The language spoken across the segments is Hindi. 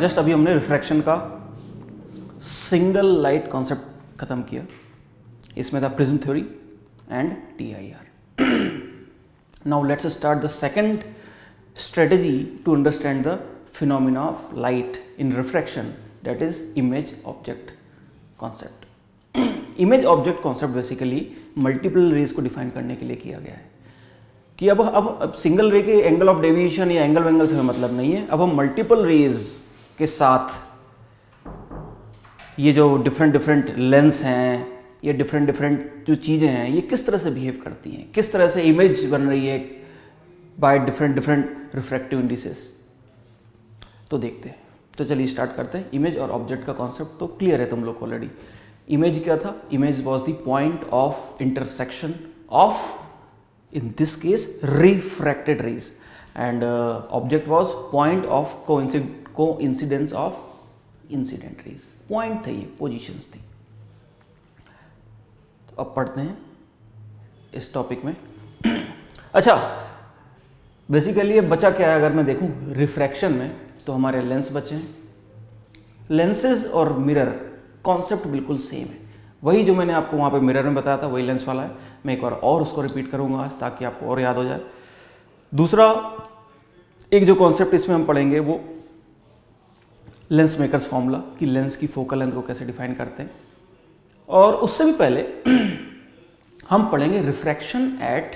जस्ट अभी हमने रिफ्रैक्शन का सिंगल लाइट कॉन्सेप्ट खत्म किया। इसमें था prism theory and TIR। Now let's start the second strategy to understand the phenomena of light in refraction, that is image object concept. Image object concept basically multiple rays को डिफाइन करने के लिए किया गया है कि अब सिंगल रे के एंगल ऑफ डेविएशन या एंगल से मतलब नहीं है। अब हम मल्टीपल रेज के साथ ये जो डिफरेंट लेंस हैं, ये डिफरेंट जो चीज़ें हैं, ये किस तरह से बिहेव करती हैं, किस तरह से इमेज बन रही है बाय डिफरेंट रिफ्रैक्टिव इंडिसेस, तो देखते हैं। तो चलिए स्टार्ट करते हैं। इमेज और ऑब्जेक्ट का कॉन्सेप्ट तो क्लियर है तुम लोग को ऑलरेडी। इमेज क्या था? Image was the point of intersection of, in this case, refracted rays, and object was point of coincidence of incident rays. Point थे, ये पोजिशंस थी। तो अब पढ़ते हैं इस टॉपिक में। अच्छा, बेसिकली ये बचा क्या है? अगर मैं देखूं रिफ्रैक्शन में तो हमारे लेंस बचे हैं। लेंसेज और मिरर कॉन्सेप्ट बिल्कुल सेम है। वही जो मैंने आपको वहाँ पे मिरर में बताया था वही लेंस वाला है। मैं एक बार और उसको रिपीट करूँगा आज, ताकि आपको और याद हो जाए। दूसरा एक जो कॉन्सेप्ट इसमें हम पढ़ेंगे वो लेंस मेकर्स फॉर्मूला, कि लेंस की फोकल लेंथ को कैसे डिफाइन करते हैं। और उससे भी पहले हम पढ़ेंगे refraction at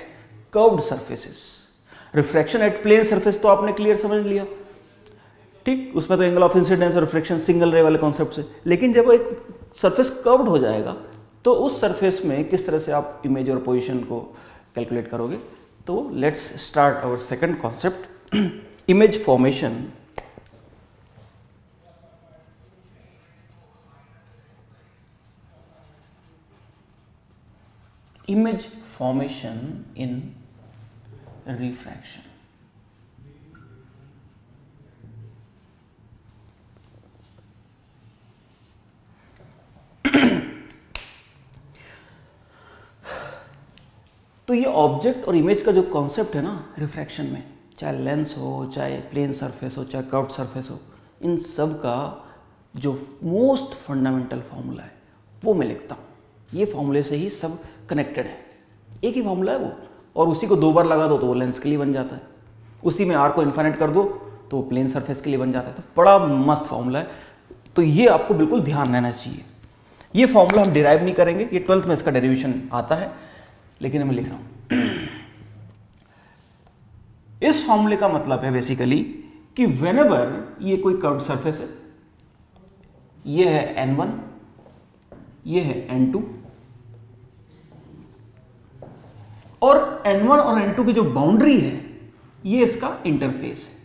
curved surfaces. Refraction at plane surface तो आपने क्लियर समझ लिया, ठीक, उसमें तो एंगल ऑफ इंसिडेंस और रिफ्रैक्शन सिंगल रे वाले कॉन्सेप्ट से। लेकिन जब एक सरफेस कर्व्ड हो जाएगा तो उस सरफेस में किस तरह से आप इमेज और पोजीशन को कैलकुलेट करोगे। तो let's start our second concept, image formation. Image formation in refraction. तो ये ऑब्जेक्ट और इमेज का जो कॉन्सेप्ट है ना रिफ्रैक्शन में, चाहे लेंस हो, चाहे प्लेन सरफेस हो, चाहे कर्व्ड सरफेस हो, इन सब का जो मोस्ट फंडामेंटल फॉर्मूला है वो मैं लिखता हूँ। ये फॉर्मूले से ही सब कनेक्टेड है, एक ही फॉर्मूला है वो, और उसी को 2 बार लगा दो तो वो लेंस के लिए बन जाता है। उसी में R को इन्फाइनाइट कर दो तो वो प्लेन सरफेस के लिए बन जाता है। तो बड़ा मस्त फॉर्मूला है। तो ये आपको बिल्कुल ध्यान रहना चाहिए। ये फॉर्मूला हम डिराइव नहीं करेंगे, ये 12th में इसका डेरिवेशन आता है, लेकिन मैं लिख रहा हूं। इस फॉर्मूले का मतलब है बेसिकली कि व्हेनेवर ये कोई कर्व्ड सरफेस है, ये है N1, ये है N2, और N1 और N2 की जो बाउंड्री है ये इसका इंटरफेस है।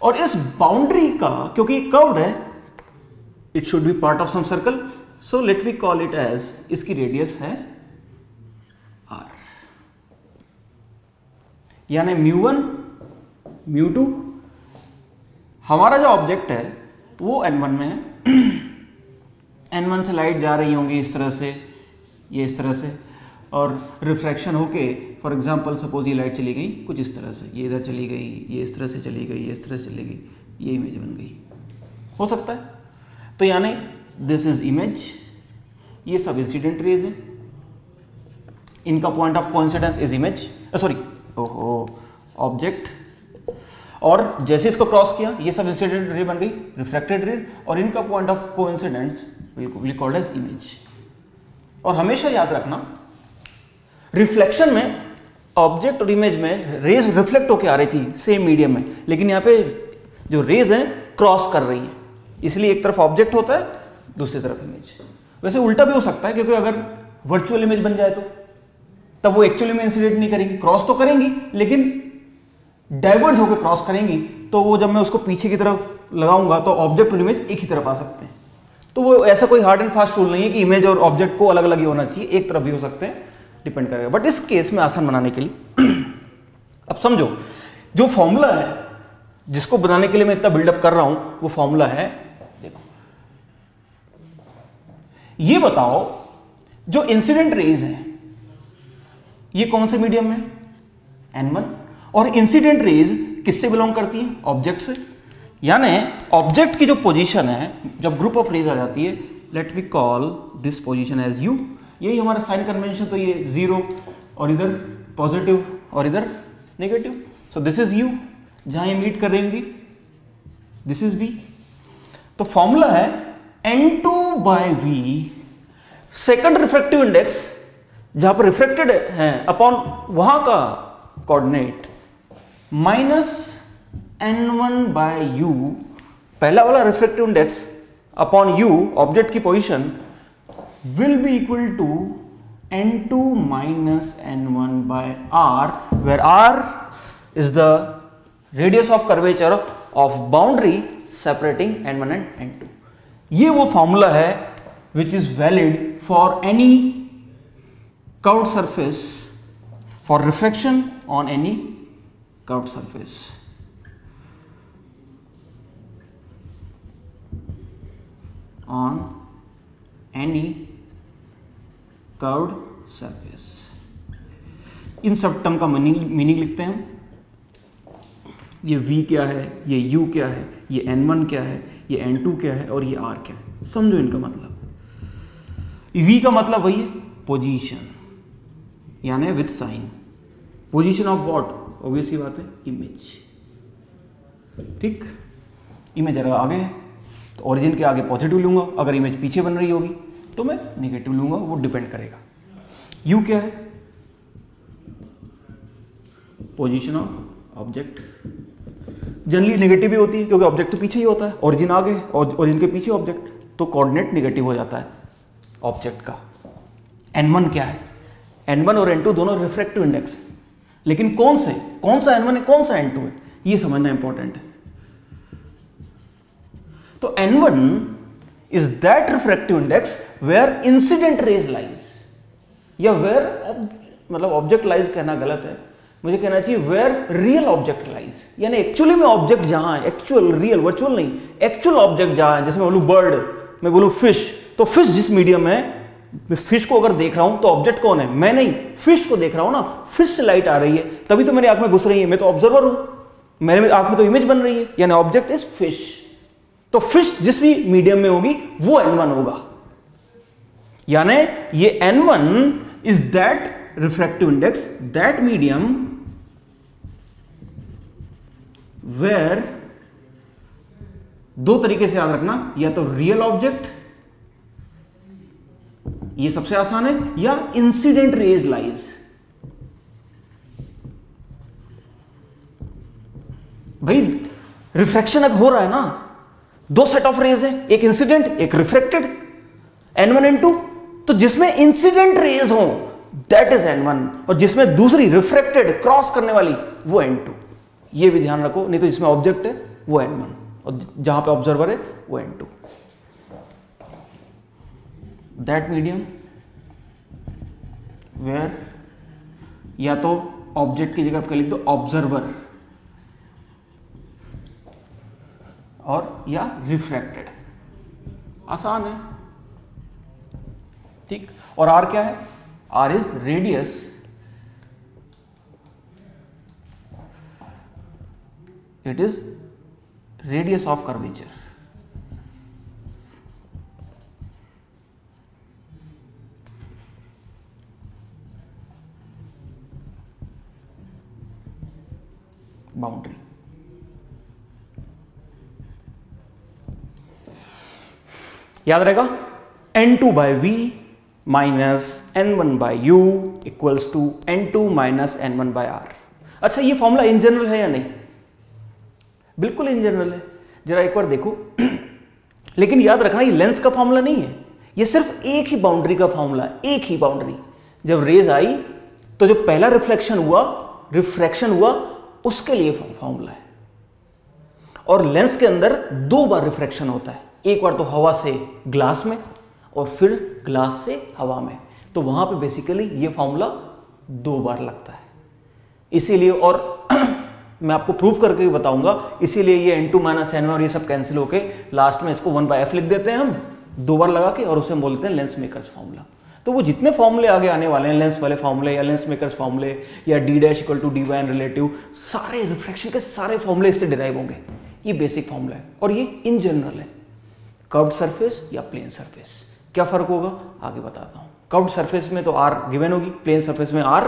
और इस बाउंड्री का, क्योंकि ये कर्व्ड है, it should be part of some circle, so let we call it as, इसकी रेडियस है R, यानी μ1 μ2। हमारा जो ऑब्जेक्ट है वो N1 में है। N1 से लाइट जा रही होंगी इस तरह से, ये इस तरह से, और रिफ्रैक्शन होके, फॉर एग्जांपल सपोज ये लाइट चली गई कुछ इस तरह से, ये इधर चली गई, ये इस तरह से चली गई, ये इस तरह से चली गई, ये इमेज बन गई, हो सकता है। तो यानी दिस इज इमेज, ये सब इंसिडेंट रेज है, इनका point of coincidence is image, sorry object, और जैसे इसको क्रॉस किया ये सब इंसिडेंट रे बन गई, रिफ्रैक्टेड रेज, और इनका point of coincidence will called as image. और हमेशा याद रखना, रिफ्लेक्शन में ऑब्जेक्ट और इमेज में रेज रिफ्लेक्ट होकर आ रही थी सेम मीडियम में, लेकिन यहाँ पे जो रेज हैं क्रॉस कर रही हैं, इसलिए एक तरफ ऑब्जेक्ट होता है, दूसरी तरफ इमेज। वैसे उल्टा भी हो सकता है, क्योंकि अगर वर्चुअल इमेज बन जाए तो तब वो एक्चुअली में इंसिडेंट नहीं करेंगी, क्रॉस तो करेंगी लेकिन डाइवर्ज होकर क्रॉस करेंगी। तो वो जब मैं उसको पीछे की तरफ लगाऊंगा तो ऑब्जेक्ट और इमेज एक ही तरफ आ सकते हैं। तो वो ऐसा कोई हार्ड एंड फास्ट रूल नहीं है कि इमेज और ऑब्जेक्ट को अलग अलग ही होना चाहिए, एक तरफ भी हो सकते हैं, डिपेंड करेगा। बट इस केस में आसान बनाने के लिए अब समझो, जो फॉर्मूला है जिसको बनाने के लिए मैं इतना बिल्डअप कर रहा हूं, वो फॉर्मूला है, देखो ये बताओ जो इंसिडेंट रेज हैं ये कौन से मीडियम में, N1, और इंसिडेंट रेज किससे बिलोंग करती है? ऑब्जेक्ट से। यानी ऑब्जेक्ट की जो पोजीशन है जब ग्रुप ऑफ रेज आ जाती है, let we call this position as u, यही हमारा साइन कन्वेंशन, तो ये 0 और इधर पॉजिटिव और इधर negative, so this is you, जहां ये मीट कर रही होंगी, दिस इज v। तो फॉर्मूला है n2/v, सेकंड रिफ्रैक्टिव इंडेक्स जहां पर रिफ्लेक्टेड है अपॉन वहां का कोऑर्डिनेट माइनस n1/u, पहला वाला refractive index upon u, object की position, will be equal to n2 minus n1/r, where r is the radius of curvature of boundary separating n1 and n2। ये वो फॉर्मूला है which is valid for any curved surface, for refraction on any curved surface. On any curved surface. इन सब टर्म का मीनिंग लिखते हैं हम। ये v क्या है, ये u क्या है, ये n1 क्या है, ये n2 क्या है और ये r क्या है। समझो इनका मतलब। v का मतलब वही है पोजीशन, यानी with sign. Position of what? Obvious ही बात है, इमेज। ठीक, इमेज अगर आगे है तो ओरिजिन के आगे पॉजिटिव लूंगा, अगर इमेज पीछे बन रही होगी तो मैं नेगेटिव लूंगा, वो डिपेंड करेगा। यू क्या है? Position of object. Generally negative ही होती है क्योंकि ऑब्जेक्ट तो पीछे ही होता है, ओरिजिन आगे और ओरिजिन के पीछे ऑब्जेक्ट, तो कोऑर्डिनेट नेगेटिव हो जाता है ऑब्जेक्ट का। n1 क्या है? n1 और n2 दोनों रिफ्रैक्टिव इंडेक्स, लेकिन कौन सा n1 है, कौन सा n2 है, ये समझना इंपॉर्टेंट है। तो n1 is that refractive index where incident rays lies, या वेयर, मतलब ऑब्जेक्ट लाइज कहना गलत है, मुझे कहना चाहिए वेयर रियल ऑब्जेक्ट लाइज, यानी एक्चुअली में ऑब्जेक्ट जहां है, एक्चुअल, रियल, वर्चुअल नहीं, एक्चुअल ऑब्जेक्ट जहां है। जैसे मैं बोलूं बर्ड, मैं बोलूं फिश, तो फिश जिस मीडियम है, मैं फिश को अगर देख रहा हूं तो ऑब्जेक्ट कौन है? मैं नहीं, फिश को देख रहा हूं ना, फिश से लाइट आ रही है तभी तो मेरी आंख में घुस रही है, मैं तो ऑब्जर्वर हूं, मेरे आंख में तो इमेज बन रही है, यानी ऑब्जेक्ट इज फिश। तो फिश जिस भी मीडियम में होगी वो n1 होगा, यानी ये n1 is that refractive index, that medium where, दो तरीके से याद रखना, या तो रियल ऑब्जेक्ट, ये सबसे आसान है, या इंसिडेंट रेज लाइज। भाई रिफ्रैक्शन अगर हो रहा है ना, दो सेट ऑफ रेज है, एक इंसिडेंट एक रिफ्रैक्टेड, n1 n2, तो जिसमें इंसिडेंट रेज हो दैट इज n1, और जिसमें दूसरी रिफ्रैक्टेड क्रॉस करने वाली वो n2। ये भी ध्यान रखो, नहीं तो जिसमें ऑब्जेक्ट है वो n1 और जहां पे ऑब्जर्वर है वो n2। दैट मीडियम वेयर, या तो ऑब्जेक्ट की जगह पे लिख दो ऑब्जर्वर, और या रिफ्रैक्टेड, आसान है। ठीक, और आर क्या है? R is radius, it is radius of curvature. Boundary. याद रहेगा, n2/v minus n1/u equals to n2 minus n1/r। अच्छा, ये फॉर्मूला इन जनरल है या नहीं? बिल्कुल इन जनरल है, जरा एक बार देखो। लेकिन याद रखना ये लेंस का फॉर्मूला नहीं है, ये सिर्फ एक ही बाउंड्री का फॉर्मूला है, एक ही बाउंड्री। जब रेज आई तो जो पहला रिफ्रैक्शन हुआ उसके लिए फॉर्मूला है। और लेंस के अंदर दो बार रिफ्रैक्शन होता है, एक बार तो हवा से ग्लास में और फिर ग्लास से हवा में, तो वहां पे बेसिकली ये फॉर्मूला दो बार लगता है। इसीलिए, और मैं आपको प्रूफ करके भी बताऊंगा, इसीलिए ये n2 माइनस n1 और ये सब कैंसिल होके लास्ट में इसको 1/f लिख देते हैं हम, दो बार लगा के, और उसे हम बोलते हैं लेंस मेकर्स फॉर्मूला। तो वो जितने फॉर्मूले आगे आने वाले हैं, लेंस वाले फॉर्मूले या लेंस मेकर्स फॉर्मूले या d dash equal to dy n relative, सारे रिफ्रैक्शन के सारे फॉर्मूले इससे डिराइव होंगे। ये बेसिक फॉर्मूला है और ये इन जनरल है। कर्व्ड सरफेस या प्लेन सरफेस, क्या फर्क होगा आगे बताता हूँ। कर्व्ड सरफेस में तो r गिवन होगी, प्लेन सरफेस में r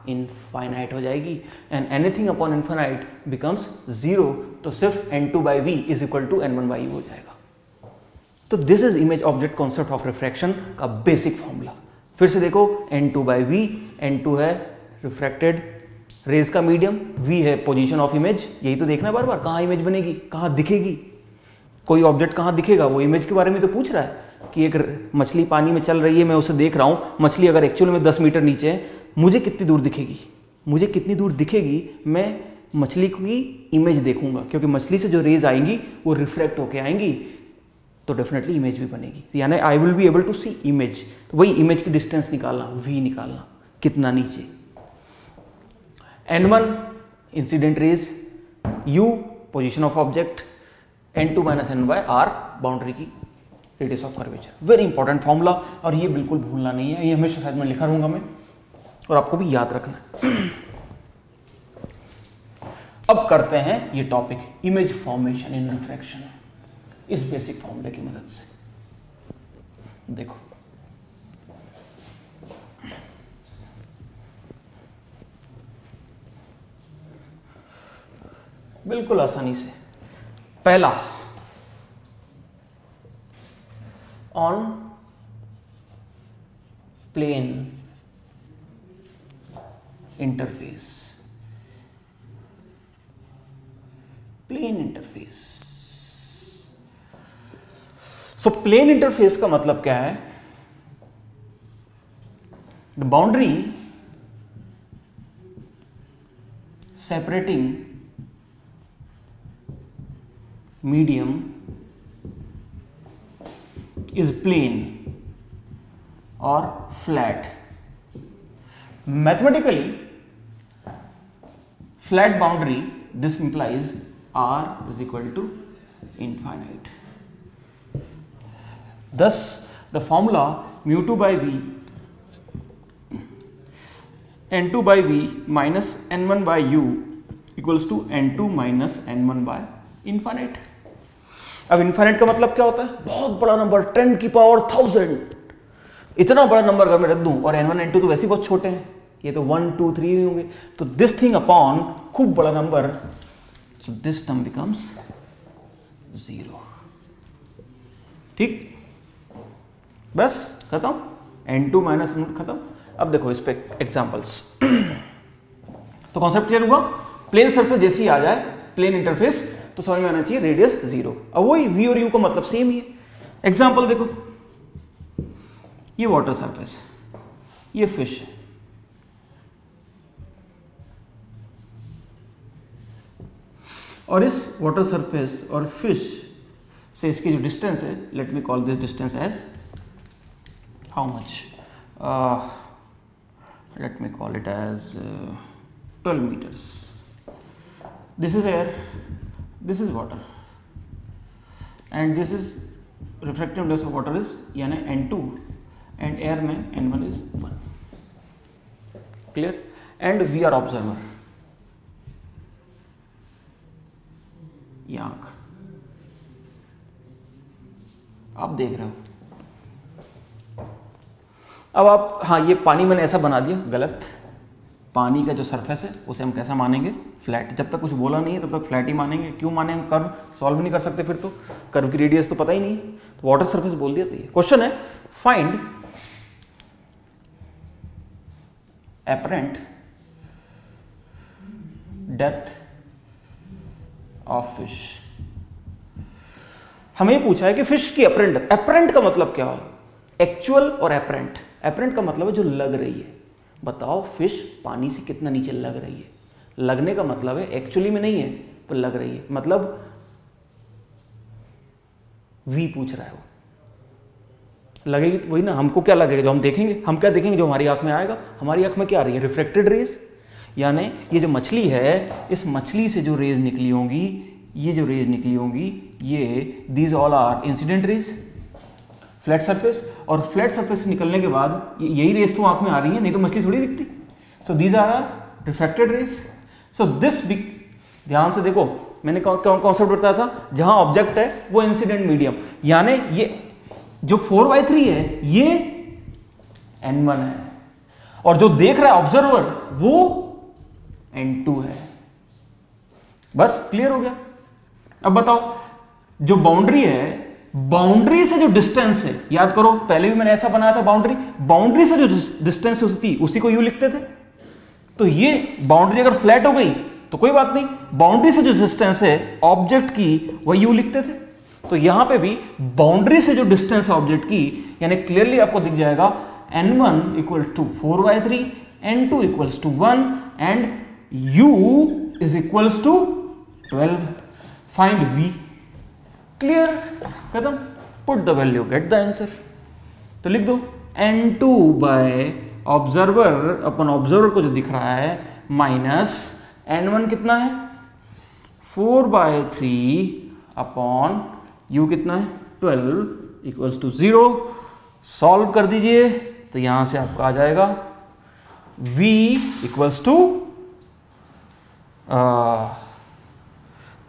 इनफाइनाइट हो जाएगी and anything upon infinite becomes 0, तो सिर्फ n2/v is equal to n1/u हो जाएगा। तो this is image object concept of refraction का बेसिक फॉर्मूला। फिर से देखो, n2/v, n2 है रिफ्रैक्टेड रेज का मीडियम, v है पोजीशन ऑफ इमेज। यही तो देखना है बार बार, कहाँ इमेज बनेगी, कहाँ दिखेगी, कोई ऑब्जेक्ट कहाँ दिखेगा। वो इमेज के बारे में तो पूछ रहा है कि एक मछली पानी में चल रही है, मैं उसे देख रहा हूँ, मछली अगर एक्चुअल में 10 मीटर नीचे है, मुझे कितनी दूर दिखेगी, मुझे कितनी दूर दिखेगी, मैं मछली की इमेज देखूंगा, क्योंकि मछली से जो रेज आएंगी वो रिफ्रैक्ट होके आएंगी, तो डेफिनेटली इमेज भी बनेगी। यानी I will be able to see image. तो वही इमेज की डिस्टेंस निकालना, v निकालना, कितना नीचे। n1 incident rays, u position of object, n2 minus n by r boundary की radius of curvature. Very important formula और ये बिल्कुल भूलना नहीं है, ये हमेशा शायद में लिखा रहूंगा मैं और आपको भी याद रखना है। अब करते हैं ये topic image formation in refraction, इस बेसिक फॉर्मूले की मदद से। देखो बिल्कुल आसानी से, पहला on plane interface, plane interface. So plane interface का मतलब क्या है, the boundary separating medium is plane or flat. Mathematically, flat boundary, this implies r is equal to infinite. Thus, the formula mu2 by v n2 by v minus n1 by u equals to n2 minus n1 by infinite. अब इन्फाइनाइट का मतलब क्या होता है, बहुत बड़ा नंबर, 10 की पावर 1000, इतना बड़ा नंबर अगर मैं रख दूं, और n1 n2 तो वैसे ही बहुत छोटे हैं, ये तो 1 2 3 ही होंगे, तो दिस थिंग अपॉन खूब बड़ा number, so this term becomes 0। ठीक, बस खत्म, n2 माइनस खत्म। अब देखो इस पे एग्जांपल्स। तो कॉन्सेप्ट क्लियर हुआ, प्लेन सरफेस जैसी आ जाए, प्लेन इंटरफेस, तो समझ में आना चाहिए रेडियस 0। अब वही v और u का मतलब सेम ही है। एग्जांपल देखो, ये वाटर सरफेस, ये फिश है, और इस वाटर सरफेस और फिश से इसकी जो डिस्टेंस है, let me call this distance as how much, let me call it as 12 meters. This is air, this is water, and this is refractive index of water is यानी n2 and air में n1 is 1. Clear? And we are observer. ये आंख आप देख रहे हो। अब आप, हाँ ये पानी मैंने ऐसा बना दिया, गलत। पानी का जो सरफेस है उसे हम कैसा मानेंगे, फ्लैट। जब तक कुछ बोला नहीं है तब तक फ्लैट ही मानेंगे। क्यों मानेंगे, कर्व सॉल्व नहीं कर सकते फिर तो, कर्व की रेडियस तो पता ही नहीं, तो वाटर सरफेस बोल दिया। तो ये क्वेश्चन है, find apparent depth of fish. हमें पूछा है कि फिश की एपरेंट, एपरेंट का मतलब क्या है, एक्चुअल और एपरेंट। एपरेंट का मतलब है जो लग रही है। बताओ फिश पानी से कितना नीचे लग रही है। लगने का मतलब है एक्चुअली में नहीं है, पर लग रही है, मतलब वी पूछ रहा है वो। लगेगी तो वही ना, हमको क्या लगेगा जो हम देखेंगे, हम क्या देखेंगे जो हमारी आंख में आएगा। हमारी आंख में क्या आ रही है, रिफ्लेक्टेड रेज, यानी ये जो मछली है, इस मछली से जो रेज निकली होंगी, ये जो रेज निकली होंगी, ये these all are incident rays. Flat surface, और फ्लैट सरफेस से निकलने के बाद यही रेस तो आंख में आ रही है, नहीं तो मछली थोड़ी दिखती। So these are refracted rays. So this ध्यान से देखो, मैंने कॉन्सेप्ट बताया था, जहां ऑब्जेक्ट है वो इंसिडेंट मीडियम, यानी ये जो 4/3 है ये n1 है, और जो देख रहा है ऑब्जर्वर वो n2 है। बस क्लियर हो गया। अब बताओ, जो बाउंड्री है, बाउंड्री से जो डिस्टेंस है, याद करो पहले भी मैंने ऐसा बनाया था, बाउंड्री से जो डिस्टेंस होती उसी को यू लिखते थे। तो ये बाउंड्री अगर फ्लैट हो गई तो कोई बात नहीं, बाउंड्री से जो डिस्टेंस है ऑब्जेक्ट की वह यू लिखते थे। तो यहां पे भी बाउंड्री से जो डिस्टेंस है ऑब्जेक्ट की, यानी क्लियरली आपको दिख जाएगा n1 equal to 4/3, n2 equals to 1 and u is equals to 12। Find v। Clear, खत्म। Put the value, get the answer. तो लिख दो n2 बाय ऑब्जर्वर अपन ऑब्जर्वर को जो दिख रहा है माइनस n1 कितना है 4/3 अपॉन u कितना है 12 इक्वल्स टू 0। सॉल्व कर दीजिए तो यहां से आपका आ जाएगा v इक्वल्स टू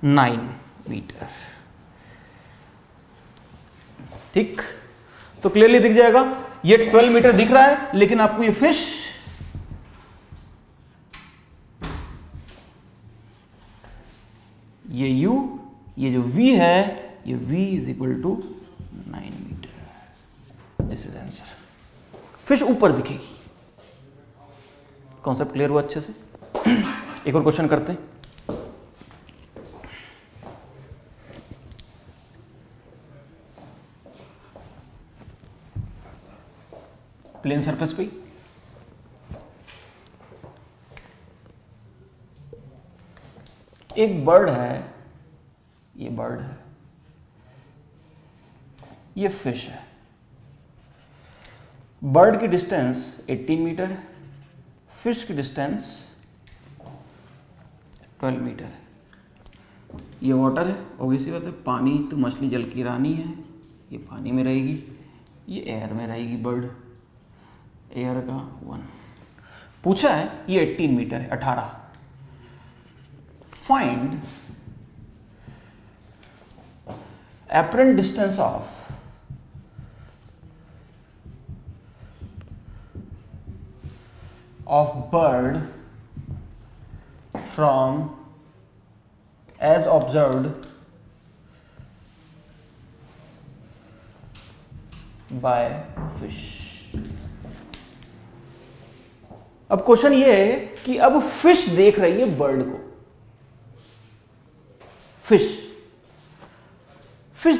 9 मीटर। ठीक, तो क्लियरली दिख जाएगा, ये 12 मीटर दिख रहा है, लेकिन आपको ये फिश ये u, ये जो v है, ये v is equal to 9 metre. This is answer. Fish ऊपर दिखेगी। कॉन्सेप्ट क्लियर हुआ अच्छे से? एक और क्वेश्चन करते हैं। प्लेन सरफेस पे एक बर्ड है, ये बर्ड है, ये फिश है। बर्ड की डिस्टेंस 18 मीटर है, फिश की डिस्टेंस 12 मीटर है। ये वाटर है, ऑब्वियसली बात है, पानी तो मछली जल की रानी है, ये पानी में रहेगी, ये एयर में रहेगी। बर्ड एयर का 1 पूछा है, ये 18 मीटर है, 18। Find apparent distance of bird from as observed by fish। अब क्वेश्चन ये है कि अब फिश देख रही है बर्ड को, फिश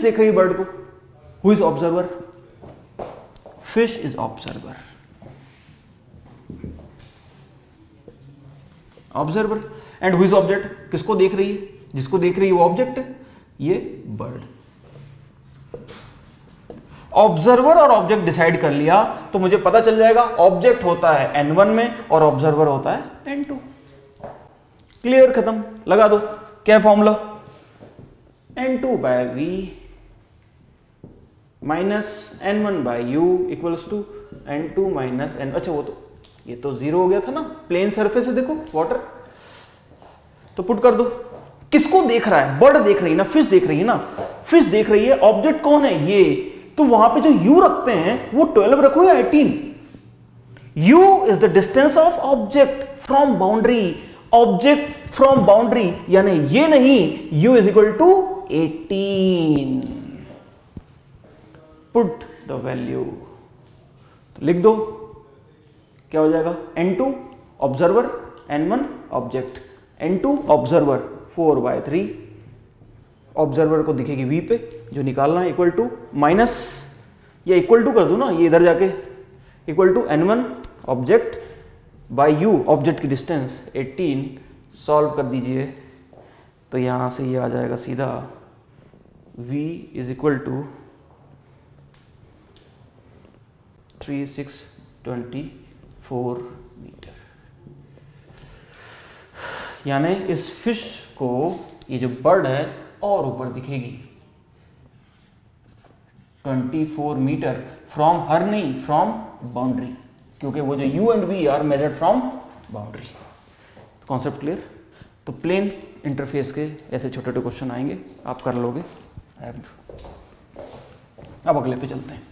देख रही है बर्ड को। Who is observer? Fish is observer. Observer and who is object? किसको देख रही है? जिसको देख रही है वो ऑब्जेक्ट है, ये बर्ड। ऑब्जर्वर और ऑब्जेक्ट डिसाइड कर लिया तो मुझे पता चल जाएगा ऑब्जेक्ट होता है n1 में और ऑब्जर्वर होता है n2। क्लियर, खत्म। लगा दो, क्या formula? n2 by v minus n1 by u equals to n2 minus n। अच्छा, वो तो ये तो 0 हो गया था ना, प्लेन सरफेस है, देखो वाटर। तो पुट कर दो। किसको देख रहा है? बर्ड देख रही है ना, फिश देख रही है ना, फिश देख रही है। ऑब्जेक्ट कौन है? ये। तो वहां पे जो u रखते हैं वो 12 रखो या 18? u is the distance of object from boundary. Object from boundary, यानी ये नहीं, u is equal to 18। Put the value, तो लिख दो, क्या हो जाएगा? n2 observer, n1 object. n2 observer 4/3, observer को दिखेगी v पे, जो निकालना है, इक्वल टू माइनस या इक्वल टू कर दो ना, ये इधर जाके equal to n1 object by u, object की डिस्टेंस 18। सॉल्व कर दीजिए तो यहां से ये आ जाएगा सीधा v is equal to 3624 metre. यानी इस फिश को, ये जो बर्ड है, और ऊपर दिखेगी। 24 मीटर फ्रॉम हर, नहीं फ्रॉम बाउंड्री, क्योंकि वो जो u and v are measured from boundary. Concept clear? तो प्लेन इंटरफेस के ऐसे छोटे छोटे क्वेश्चन आएंगे, आप कर लोगे। अब अगले पे चलते हैं।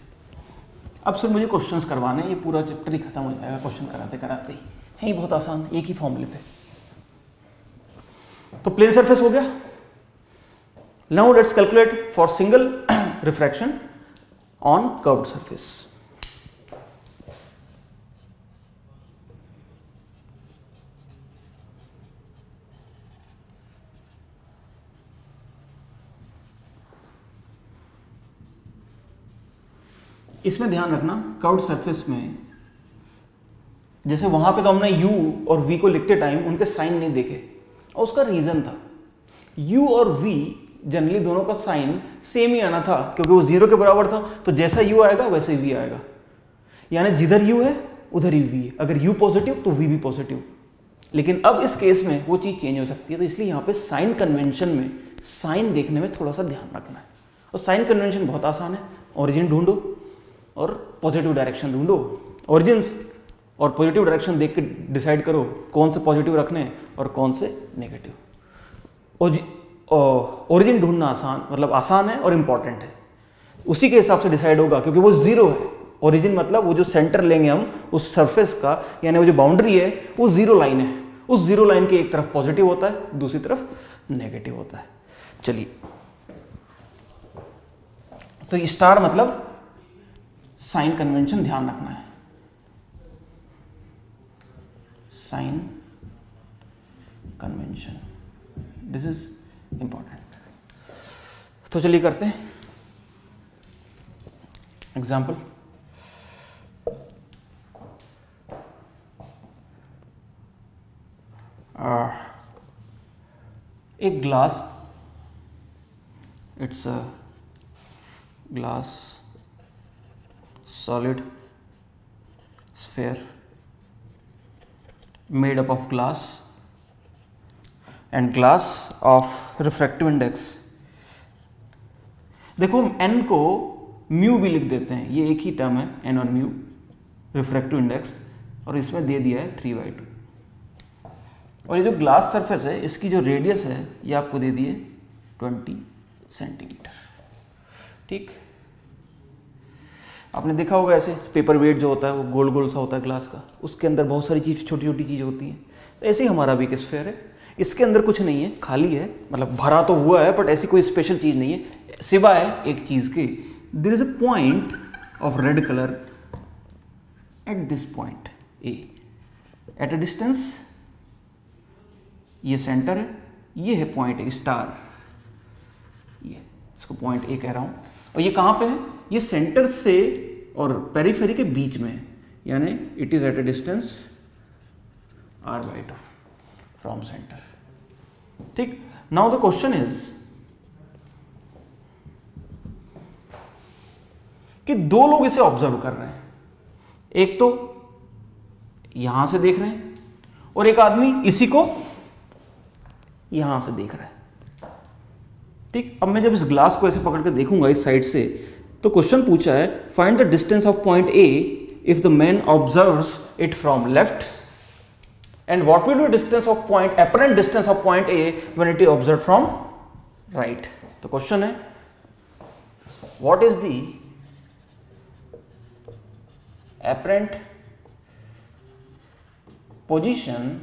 अब सिर्फ मुझे क्वेश्चंस करवाने हैं, ये पूरा चैप्टर ही खत्म हो जाएगा क्वेश्चन कराते कराते ही। है ही बहुत आसान, एक ही फॉर्मूले पे। तो प्लेन सरफेस हो गया। Now let's calculate for single refraction on curved surface. इसमें ध्यान रखना, कर्व्ड सरफेस में जैसे वहां पे तो हमने u और v को लिखते टाइम उनके साइन नहीं देखे, और उसका रीजन था u और v जनरली दोनों का साइन सेम ही आना था, क्योंकि वो 0 के बराबर था। तो जैसा u आएगा वैसे ही v आएगा, यानी जिधर u है उधर ही v है। अगर u पॉजिटिव तो v भी पॉजिटिव। लेकिन अब इस केस में वो चीज चेंज हो सकती है, तो इसलिए यहाँ पे साइन कन्वेंशन में साइन देखने में थोड़ा सा ध्यान रखना है। और साइन कन्वेंशन बहुत आसान है, ओरिजिन ढूंढो और पॉजिटिव डायरेक्शन ढूंढो। ओरिजिन्स और पॉजिटिव डायरेक्शन देख के डिसाइड करो कौन से पॉजिटिव रखने हैं और कौन से नेगेटिव। ओरिजिन ढूंढना आसान, मतलब आसान है और इम्पॉर्टेंट है। उसी के हिसाब से डिसाइड होगा, क्योंकि वो 0 है। ओरिजिन मतलब वो जो सेंटर लेंगे हम उस सरफेस का, यानी वो जो बाउंड्री है वो 0 लाइन है। उस 0 लाइन के एक तरफ पॉजिटिव होता है, दूसरी तरफ नेगेटिव होता है। चलिए, तो स्टार मतलब साइन कन्वेंशन ध्यान रखना है, sign convention, this is important. तो चलिए करते हैं एग्जाम्पल। एक glass, it's a glass solid sphere made up of glass and glass of refractive index। देखो n को म्यू भी लिख देते हैं, ये एक ही टर्म है n और म्यू, रिफ्रैक्टिव इंडेक्स, और इसमें दे दिया है 3/2। और ये जो ग्लास सरफेस है इसकी जो रेडियस है ये आपको दे दिए 20 सेंटीमीटर। ठीक, आपने देखा होगा ऐसे पेपर वेट जो होता है वो गोल गोल सा होता है ग्लास का, उसके अंदर बहुत सारी चीज छोटी छोटी चीज़ होती हैं। तो ऐसे ही हमारा भी एक स्फीयर है, इसके अंदर कुछ नहीं है, खाली है, मतलब भरा तो हुआ है बट ऐसी कोई स्पेशल चीज़ नहीं है सिवाय एक चीज़ के। There is a point of red colour at this point A, at a distance, ये सेंटर है, ये है पॉइंट ए, स्टार, ये इसको पॉइंट ए कह रहा हूँ। और ये कहाँ पे है? ये सेंटर से और पेरिफेरी के बीच में है, यानी it is eight a distance r/2 from centre. ठीक, नाउ द क्वेश्चन इज कि दो लोग इसे ऑब्जर्व कर रहे हैं, एक तो यहां से देख रहे हैं और एक आदमी इसी को यहां से देख रहा है। ठीक, अब मैं जब इस ग्लास को ऐसे पकड़ के देखूंगा इस साइड से, तो क्वेश्चन पूछा है find the distance of point A if the man observes it from left, and what will be distance of point, apparent distance of point A when it is observed from right. तो क्वेश्चन है what is the apparent position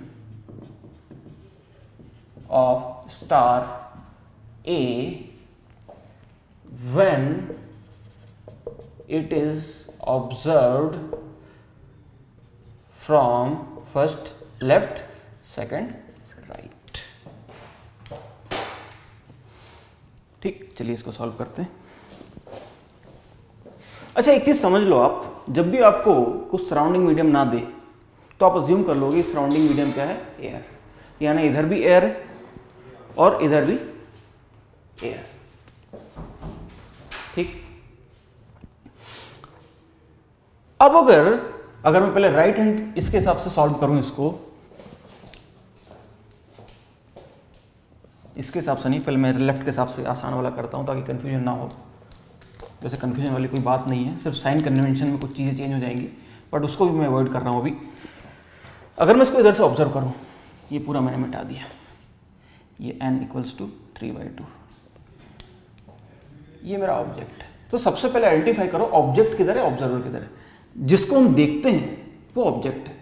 of star A when it is observed from first left, second right। ठीक, चलिए इसको सॉल्व करते हैं। अच्छा, एक चीज समझ लो, आप जब भी आपको कुछ सराउंडिंग मीडियम ना दे तो आप अज्यूम कर लोगे सराउंडिंग मीडियम क्या है? एयर, यानी इधर भी एयर है और इधर भी एयर। ठीक, अब अगर मैं पहले राइट हैंड इसके हिसाब से सॉल्व करूं, इसके हिसाब से नहीं, पहले मैं लेफ्ट के हिसाब से आसान वाला करता हूं ताकि कंफ्यूजन ना हो। वैसे कन्फ्यूजन वाली कोई बात नहीं है, सिर्फ साइन कन्वेंशन में कुछ चीज़ें चेंज हो जाएंगी, बट उसको भी मैं अवॉइड कर रहा हूँ अभी। अगर मैं इसको इधर से ऑब्जर्व करूँ, ये पूरा मैंने मिटा दिया, ये n = 3/2, ये मेरा ऑब्जेक्ट है। तो सबसे पहले आइडेंटिफाई करो ऑब्जेक्ट किधर है, ऑब्जर्वर किधर है। जिसको हम देखते हैं वो ऑब्जेक्ट है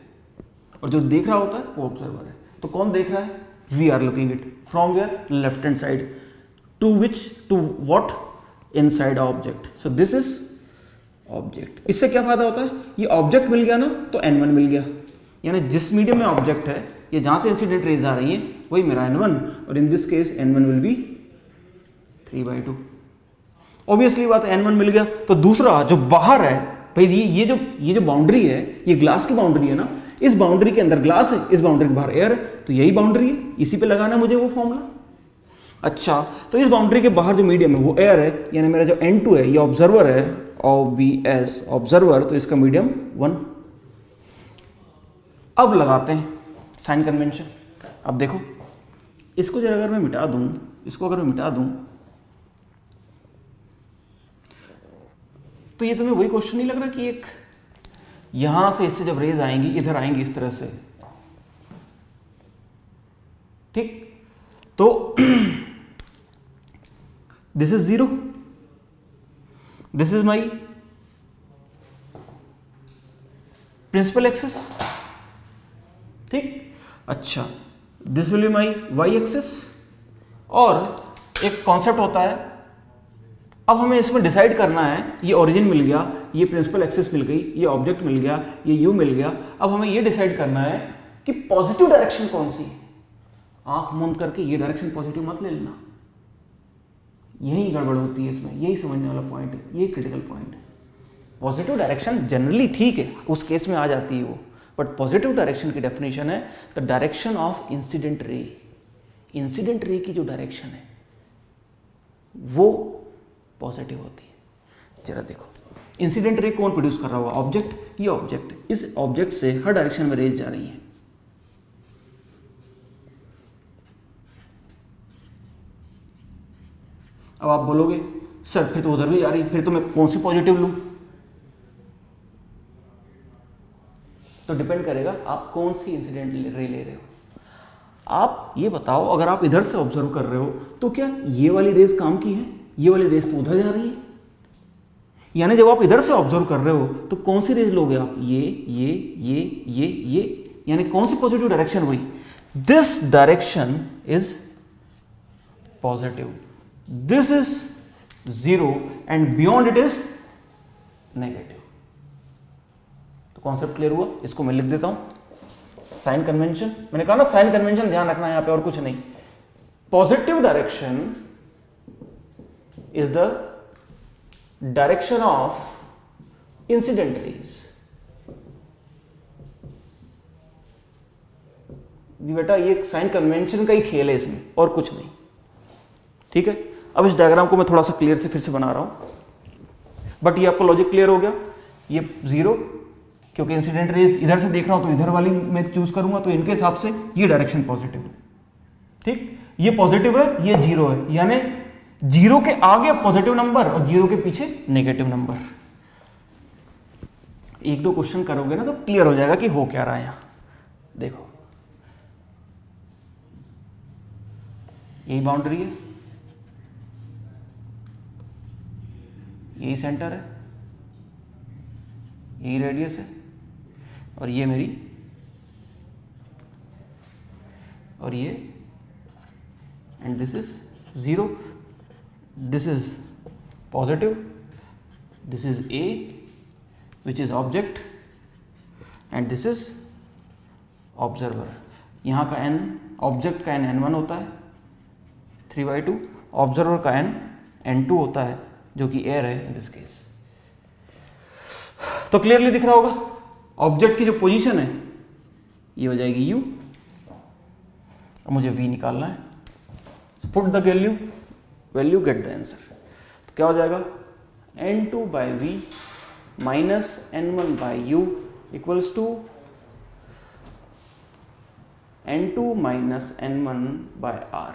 और जो देख रहा होता है वो ऑब्जर्वर है। तो कौन देख रहा है? We are looking it from where, left hand side, to which, to what, inside object. So this is object. इससे क्या फायदा होता है? ये ऑब्जेक्ट मिल गया ना तो n1 मिल गया, यानी जिस मीडियम में ऑब्जेक्ट है, ये जहां से इंसिडेंट रेज आ रही हैं वही मेरा n1, और इन this case n1 will be 3/2। Obviously बात है, n1 मिल गया। तो दूसरा जो बाहर है भाई, ये जो बाउंड्री है, ये ग्लास की बाउंड्री है ना, इस बाउंड्री के अंदर ग्लास है, इस बाउंड्री के बाहर एयर है, तो यही बाउंड्री है, इसी पे लगाना मुझे वो फॉर्मूला। अच्छा, तो इस बाउंड्री के बाहर जो मीडियम है वो एयर है, यानी मेरा जो n2 है ये ऑब्जर्वर है, OBS ऑब्जर्वर, तो इसका मीडियम 1। अब लगाते हैं साइन कन्वेंशन। अब देखो, इसको जरा अगर मैं मिटा दूं, इसको अगर मैं मिटा दूं, तो ये तुम्हें वही क्वेश्चन नहीं लग रहा कि एक यहां से इससे जब रेज आएंगी, इधर आएंगी इस तरह से, ठीक? तो this is 0, this is my principal axis, ठीक? अच्छा, this will be my Y axis. और एक कॉन्सेप्ट होता है, अब हमें इसमें डिसाइड करना है, ये ओरिजिन मिल गया, ये प्रिंसिपल एक्सिस मिल गई, ये ऑब्जेक्ट मिल गया, ये यू मिल गया। अब हमें ये डिसाइड करना है कि पॉजिटिव डायरेक्शन कौन सी है। आंख मूंद करके ये डायरेक्शन पॉजिटिव मत ले लेना, यही गड़बड़ होती है इसमें, यही समझने वाला पॉइंट है, ये क्रिटिकल पॉइंट है। पॉजिटिव डायरेक्शन जनरली ठीक है, उस केस में आ जाती है वो, बट पॉजिटिव डायरेक्शन की डेफिनेशन है the direction of incident ray. Incident ray की जो डायरेक्शन है वो पॉजिटिव होती है। जरा देखो, इंसिडेंट रे कौन प्रोड्यूस कर रहा होगा? ऑब्जेक्ट। ये ऑब्जेक्ट, इस ऑब्जेक्ट से हर डायरेक्शन में रेज जा रही है। अब आप बोलोगे सर फिर तो उधर भी जा रही है, फिर तो मैं कौन सी पॉजिटिव लूं? तो डिपेंड करेगा आप कौन सी इंसिडेंट रे ले रहे हो। आप ये बताओ, अगर आप इधर से ऑब्जर्व कर रहे हो तो क्या ये वाली रेज काम की है? ये वाली रेज तो उधर जा रही है, यानी जब आप इधर से ऑब्जर्व कर रहे हो तो कौन सी रेज लोगे आप? ये, यानी कौन सी पॉजिटिव डायरेक्शन हुई? This direction is positive, this is 0 and beyond it is negative. तो कॉन्सेप्ट क्लियर हुआ? इसको मैं लिख देता हूं, साइन कन्वेंशन। मैंने कहा ना साइन कन्वेंशन ध्यान रखना है यहां पे, और कुछ नहीं। Positive direction is the direction of incident rays। बेटा ये साइन कन्वेंशन का ही खेल है इसमें, और कुछ नहीं, ठीक है? अब इस डायग्राम को मैं थोड़ा सा क्लियर से फिर से बना रहा हूं, बट ये आपको लॉजिक क्लियर हो गया। ये 0, क्योंकि इंसिडेंट रेज इधर से देख रहा हूं तो इधर वाली मैं चूज करूंगा, तो इनके हिसाब से ये डायरेक्शन पॉजिटिव है, ठीक? ये पॉजिटिव है, ये 0 है, यानी 0 के आगे पॉजिटिव नंबर और 0 के पीछे नेगेटिव नंबर। एक दो क्वेश्चन करोगे ना तो क्लियर हो जाएगा कि हो क्या रहा है यहां। देखो, यही बाउंड्री है, यही सेंटर है, यही रेडियस है, और ये मेरी, और ये, and this is 0, this is positive, this is A which is object and this is observer। यहाँ का n, ऑब्जेक्ट का n n1 होता है 3/2, ऑब्जर्वर का n n2 होता है जो कि एयर है इन दिस केस। तो क्लियरली दिख रहा होगा, ऑब्जेक्ट की जो पोजीशन है ये हो जाएगी u। अब मुझे v निकालना है, put the value get the answer. तो क्या हो जाएगा? n2/v minus n1/u equals to n2 minus n1/r।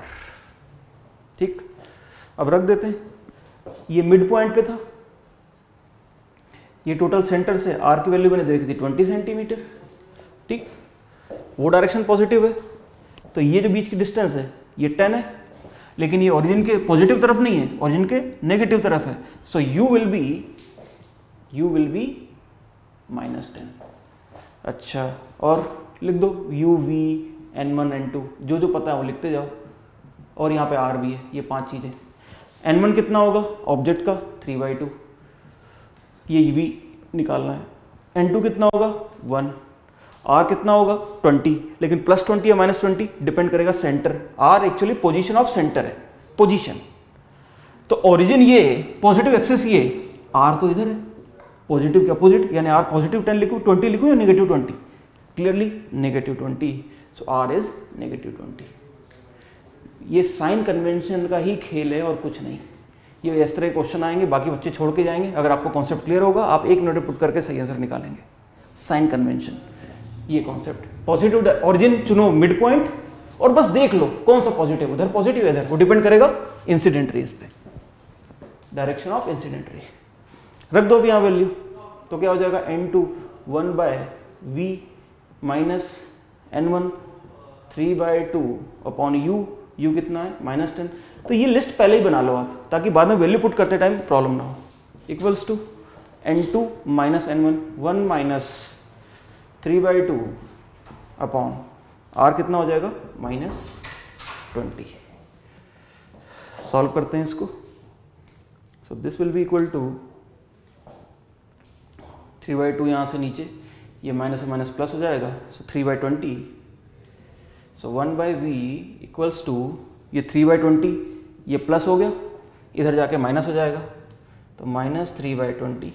ठीक, अब रख देते हैं, ये मिड पॉइंट पे था, ये टोटल सेंटर से आर की वैल्यू मैंने देखी थी 20 सेंटीमीटर, ठीक, वो डायरेक्शन पॉजिटिव है, तो ये जो बीच की डिस्टेंस है ये 10 है, लेकिन ये ओरिजिन के पॉजिटिव तरफ नहीं है, ओरिजिन के नेगेटिव तरफ है, सो यू विल बी -10। अच्छा, और लिख दो u v n1 n2, जो पता है वो लिखते जाओ, और यहाँ पे r भी है, ये 5 चीज़ें। n1 कितना होगा ऑब्जेक्ट का 3/2, ये v निकालना है। n2 कितना होगा 1, r कितना होगा 20, लेकिन +20 या -20 डिपेंड करेगा centre, r actually position of centre है, पोजीशन। तो ओरिजिन ये पॉजिटिव एक्सिस ये, r तो इधर है, पॉजिटिव के अपोजिट, यानी r पॉजिटिव 10 लिखूँ 20 लिखूँ या -20, क्लियरली -20, सो r इज -20। ये साइन कन्वेंशन का ही खेल है और कुछ नहीं। ये इस तरह क्वेश्चन आएंगे, बाकी बच्चे छोड़ के जाएंगे। अगर आपको कॉन्सेप्ट क्लियर होगा, आप 1 मिनट पुट करके सही आंसर निकालेंगे। साइन कन्वेंशन, ये कॉन्सेप्ट, पॉजिटिव ओरिजिन चुनो मिड पॉइंट और बस देख लो कौन सा पॉजिटिव, उधर पॉजिटिव इधर, वो डिपेंड करेगा इंसिडेंट रेज पे, डायरेक्शन ऑफ इंसिडेंट रे। रख दो अभी यहाँ वैल्यू, तो क्या हो जाएगा n2 1/v -n1 3/2 u कितना है -10। तो ये लिस्ट पहले ही बना लो आप, ताकि बाद में वैल्यू पुट करते टाइम प्रॉब्लम ना हो। Equals to n2 -n1 1 3/2 upon r कितना हो जाएगा -20। सॉल्व करते हैं इसको। So this will be equal to 3/2, यहाँ से नीचे ये माइनस से माइनस प्लस हो जाएगा, सो 3/20, सो 1/v इक्वल्स टू ये 3/20, ये प्लस हो गया, इधर जाके माइनस हो जाएगा, तो -3/20,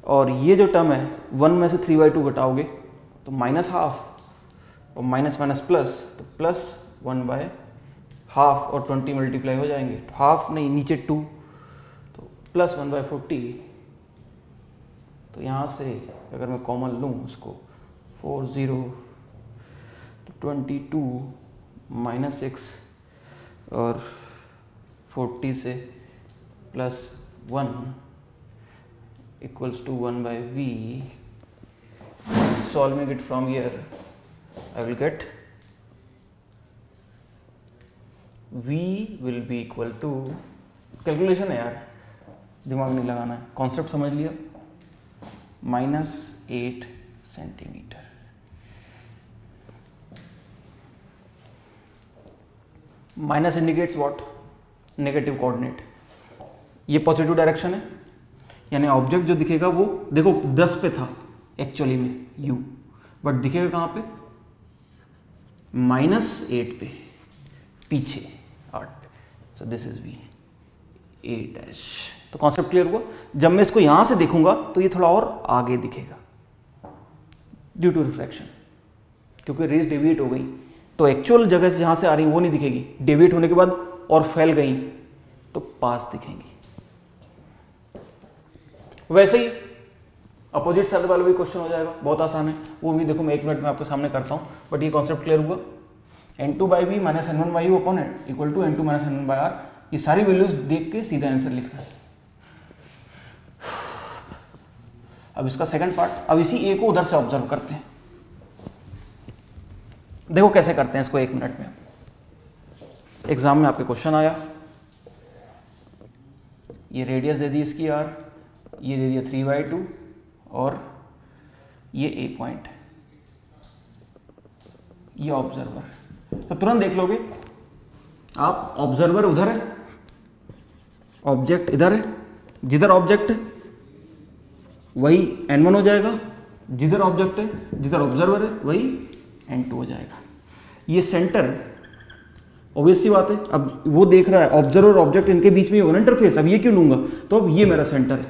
और ये जो टर्म है 1 में से 3/2 घटाओगे तो -½ और माइनस माइनस प्लस, तो +1/½ और 20 मल्टीप्लाई हो जाएंगे, हाफ नहीं नीचे 2, तो +1/40। तो यहाँ से अगर मैं कॉमन लूँ उसको 40, तो 22 -6 और 40 से +1 equals to 1/v. Solving it from here, I will get v will be equal to, calculation है यार, दिमाग नहीं लगाना है, कॉन्सेप्ट समझ लिया, -8 centimetre. Minus indicates what, negative coordinate. ये पॉजिटिव डायरेक्शन है, यानी ऑब्जेक्ट जो दिखेगा वो देखो 10 पे था एक्चुअली में u, बट दिखेगा कहाँ पे -8 पे, पीछे 8 पे। सो दिस इज v a'। तो कॉन्सेप्ट क्लियर हुआ। जब मैं इसको यहाँ से देखूंगा तो ये थोड़ा और आगे दिखेगा ड्यू टू रिफ्रैक्शन, क्योंकि रेज डेविएट हो गई, तो एक्चुअल जगह से जहाँ से आ रही वो नहीं दिखेगी, डेविएट होने के बाद और फैल गई तो पास दिखेंगी। वैसे ही अपोजिट साइड वाला भी क्वेश्चन हो जाएगा, बहुत आसान है, वो भी देखो मैं 1 मिनट में आपके सामने करता हूँ, बट ये कॉन्सेप्ट क्लियर हुआ। n2/v -n1/u upon equal to n2 -n1/r, ये सारी वैल्यूज देख के सीधा आंसर लिखना है। अब इसका सेकंड पार्ट, अब इसी ए को उधर से ऑब्जर्व करते हैं, देखो कैसे करते हैं इसको 1 मिनट में। एग्जाम में आपके क्वेश्चन आया, ये रेडियस दे दी इसकी r, ये दे दिया 3/2 और ये ए पॉइंट, ये ऑब्जर्वर। तो तुरंत देख लोगे आप, ऑब्जर्वर उधर है, ऑब्जेक्ट इधर है, जिधर ऑब्जेक्ट है वही n1 हो जाएगा, जिधर ऑब्जेक्ट है, जिधर ऑब्जर्वर है वही n2 हो जाएगा। ये सेंटर ऑब्वियस सी बात है, अब वो देख रहा है ऑब्जर्वर और ऑब्जेक्ट, इनके बीच में होगा इंटरफेस, अब ये क्यों लूंगा, तो अब ये मेरा सेंटर है।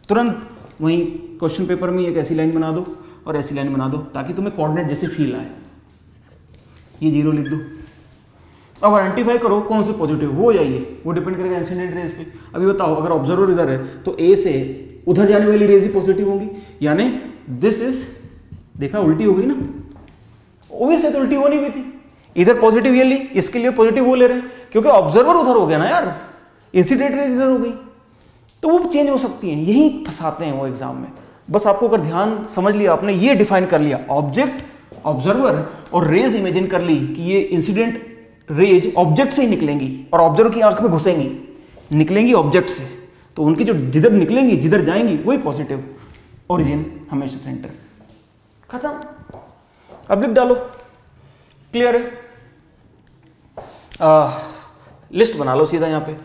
तुरंत वहीं क्वेश्चन पेपर में एक ऐसी लाइन बना दो और ऐसी लाइन बना दो, ताकि तुम्हें कोऑर्डिनेट जैसे फील आए। ये 0 लिख दो। अब आइडेंटिफाई करो कौन से पॉजिटिव, वो जाइए, वो डिपेंड करेगा इंसिडेंट रेज पे। अभी बताओ, अगर ऑब्जर्वर इधर है तो ए से उधर जाने वाली रेज ही पॉजिटिव होंगी, यानी दिस इज, देखा उल्टी हो गई ना, ओबवियसली तो उल्टी होनी भी थी, इधर पॉजिटिव ये ली, इसके लिए पॉजिटिव वो ले रहे हैं, क्योंकि ऑब्जर्वर उधर हो गया ना यार, इंसिडेंट रेज इधर हो गई, तो तो वो चेंज हो सकती हैं, यही फंसाते हैं वो एग्जाम में। बस आपको अगर ध्यान समझ लिया आपने, ये डिफाइन कर लिया ऑब्जेक्ट, ऑब्जर्वर और रेज इमेजिन कर ली कि ये इंसिडेंट रेज ऑब्जेक्ट से ही निकलेंगी और ऑब्जर्वर की आंख में घुसेंगी, निकलेंगी ऑब्जेक्ट से, तो उनकी जो जिधर निकलेंगी जिधर जाएंगी वही पॉजिटिव, ओरिजिन हमेशा सेंटर, खत्म। अब लिख डालो, क्लियर है? लिस्ट बना लो सीधा यहाँ पे,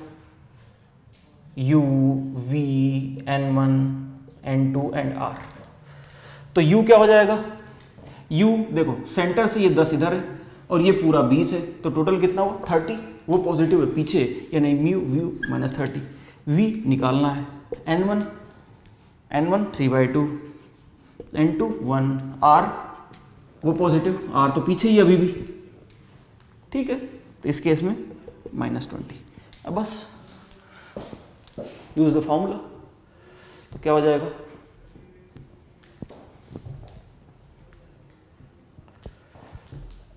U, V, N1, N2 and R। तो U क्या हो जाएगा? U देखो सेंटर से ये 10 इधर है और ये पूरा 20 है, तो टोटल कितना हुआ? 30। वो पॉजिटिव है पीछे, यानी म्यू माइनस 30। V निकालना है, N1 3/2, N2 1, R वो पॉजिटिव, R तो पीछे ही अभी भी, ठीक है। तो इस केस में -20। अब बस यूज द फॉर्मूला, तो क्या हो जाएगा?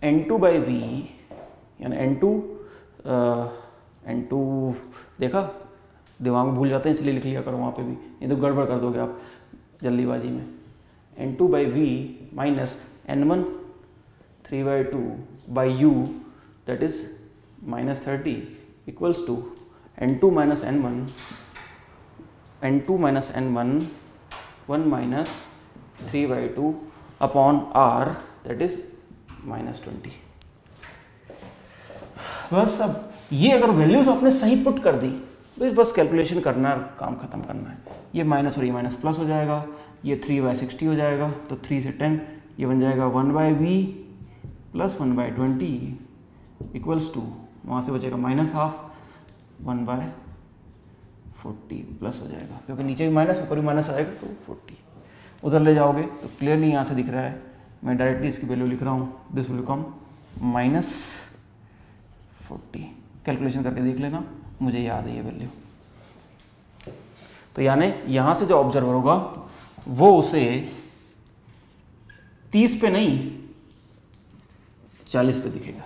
N2/V यानी N2 देखा, दिमाग में भूल जाते हैं इसलिए लिख लिया करो वहाँ पे भी, नहीं तो गड़बड़ कर दोगे आप जल्दीबाजी में। N2/V minus N1 3/2/U that is -30 equals to N2 minus N1 1 minus 3/2 upon R that is -20। बस अब ये अगर वैल्यूज आपने सही पुट कर दी तो बस कैलकुलेशन करना है, काम खत्म करना है। ये माइनस और ये माइनस प्लस हो जाएगा, ये 3/60 हो जाएगा, तो 3 से 10 ये बन जाएगा 1/V प्लस 1/20 इक्वल्स टू, वहाँ से बचेगा -½ 1/40 प्लस हो जाएगा, क्योंकि नीचे भी माइनस ऊपर भी माइनस आएगा तो 40 उधर ले जाओगे तो क्लियरली यहाँ से दिख रहा है। मैं डायरेक्टली इसकी वैल्यू लिख रहा हूँ, दिस विल कम -40। कैलकुलेशन करके देख लेना, मुझे याद है ये वैल्यू। तो यानी यहाँ से जो ऑब्जर्वर होगा वो उसे 30 पे नहीं 40 पे दिखेगा।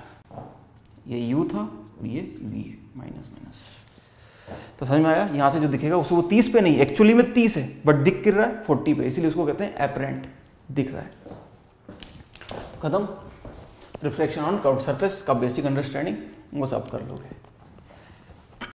ये U था और ये V है, माइनस माइनस। तो समझ में आया? यहाँ से जो दिखेगा उसको वो 30 पे नहीं, एक्चुअली में 30 है बट दिख कर रहा है 40 पे, इसीलिए उसको कहते हैं एपरेंट, दिख रहा है। खत्म। रिफ्लेक्शन ऑन कर्व्ड सरफेस का बेसिक अंडरस्टैंडिंग वो सब कर लोगे।